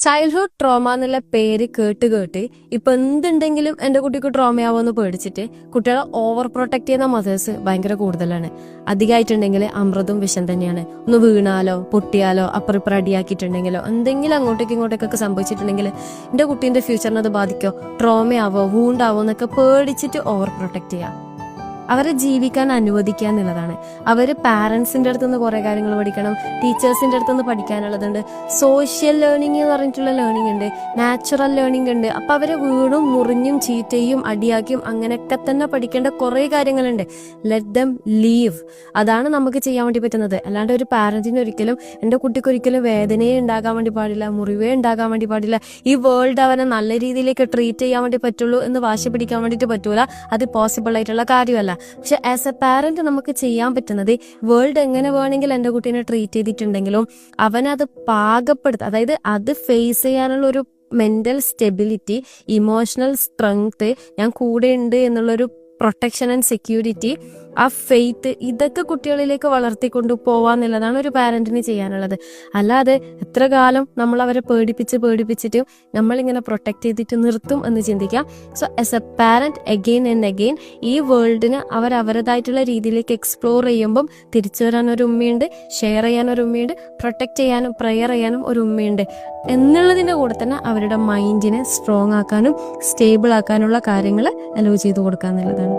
Childhood trauma എന്നുള്ള പേര് കേട്ട് ഇപ്പൊ എന്തുണ്ടെങ്കിലും എന്റെ കുട്ടിക്ക് ട്രോമയാവോന്ന് പേടിച്ചിട്ട് കുട്ടികളെ ഓവർ പ്രൊട്ടക്ട് ചെയ്യുന്ന മദേഴ്സ് ഭയങ്കര കൂടുതലാണ്. അധികമായിട്ടുണ്ടെങ്കിൽ അമൃതും വിഷം തന്നെയാണ്. ഒന്ന് വീണാലോ പൊട്ടിയാലോ അപ്പുറം അടിയാക്കിയിട്ടുണ്ടെങ്കിലോ എന്തെങ്കിലും ഇങ്ങോട്ടേക്കൊക്കെ സംഭവിച്ചിട്ടുണ്ടെങ്കിൽ എന്റെ കുട്ടീന്റെ ഫ്യൂച്ചറിനെ അത് ബാധിക്കോ, ട്രോമയാവോ വൂണ്ടാവോ എന്നൊക്കെ പേടിച്ചിട്ട് ഓവർ പ്രൊട്ടക്ട് ചെയ്യാം. അവരെ ജീവിക്കാൻ അനുവദിക്കുക എന്നുള്ളതാണ്. അവര് പാരന്റ്സിന്റെ അടുത്തുനിന്ന് കുറെ കാര്യങ്ങൾ പഠിക്കണം, ടീച്ചേഴ്സിന്റെ അടുത്തുനിന്ന് പഠിക്കാനുള്ളതുണ്ട്, സോഷ്യൽ ലേണിംഗ് എന്ന് പറഞ്ഞിട്ടുള്ള ലേണിംഗ് ഉണ്ട്, നാച്ചുറൽ ലേണിംഗ് ഉണ്ട്. അപ്പൊ അവരെ വീണും മുറിഞ്ഞും ചീറ്റയും അടിയാക്കിയും അങ്ങനെയൊക്കെ തന്നെ പഠിക്കേണ്ട കുറെ കാര്യങ്ങളുണ്ട്. Let them leave. അതാണ് നമുക്ക് ചെയ്യാൻ വേണ്ടി പറ്റുന്നത്. അല്ലാണ്ട് ഒരു പാരന്റിന് ഒരിക്കലും എന്റെ കുട്ടിക്ക് ഒരിക്കലും വേദനയെ ഉണ്ടാകാൻ വേണ്ടി പാടില്ല, മുറിവേ ഉണ്ടാകാൻ വേണ്ടി പാടില്ല, ഈ വേൾഡ് അവനെ നല്ല രീതിയിലേക്ക് ട്രീറ്റ് ചെയ്യാൻ വേണ്ടി പറ്റുള്ളൂ എന്ന് വാശി പിടിക്കാൻ വേണ്ടിയിട്ട് പറ്റൂല. അത് പോസിബിൾ ആയിട്ടുള്ള കാര്യമല്ല. പക്ഷെ ആസ് എ പാരന്റ് നമുക്ക് ചെയ്യാൻ പറ്റുന്നത് വേൾഡ് എങ്ങനെ വേണമെങ്കിൽ എൻ്റെ കുട്ടീനെ ട്രീറ്റ് ചെയ്തിട്ടുണ്ടെങ്കിലും അവനത് പാകപ്പെടുത്തുക, അതായത് അത് ഫേസ് ചെയ്യാനുള്ള ഒരു മെന്റൽ സ്റ്റെബിലിറ്റി, ഇമോഷണൽ സ്ട്രെങ്ത്, ഞാൻ കൂടെ ഉണ്ട് എന്നുള്ളൊരു പ്രൊട്ടക്ഷൻ ആൻഡ് സെക്യൂരിറ്റി, ആ ഫെയ്ത്ത്, ഇതൊക്കെ കുട്ടികളിലേക്ക് വളർത്തിക്കൊണ്ടു പോവാന്നുള്ളതാണ് ഒരു പാരന്റിന് ചെയ്യാനുള്ളത്. അല്ലാതെ എത്ര കാലം നമ്മൾ അവരെ പേടിപ്പിച്ചിട്ട് നമ്മളിങ്ങനെ പ്രൊട്ടക്ട് ചെയ്തിട്ട് നിർത്തും എന്ന് ചിന്തിക്കാം. So as A parent again and again ഈ വേൾഡിന് അവരവരുടേതായിട്ടുള്ള രീതിയിലേക്ക് എക്സ്പ്ലോർ ചെയ്യുമ്പം തിരിച്ചു വരാൻ ഒരു ഉമ്മയുണ്ട്, ഷെയർ ചെയ്യാൻ ഒരു ഉമ്മയുണ്ട്, പ്രൊട്ടക്ട് ചെയ്യാനും പ്രെയർ ചെയ്യാനും ഒരു ഉമ്മയുണ്ട് എന്നുള്ളതിൻ്റെ കൂടെ തന്നെ അവരുടെ മൈൻഡിനെ സ്ട്രോങ് ആക്കാനും സ്റ്റേബിൾ ആക്കാനുള്ള കാര്യങ്ങൾ അലോ ചെയ്ത് കൊടുക്കുക എന്നുള്ളതാണ്.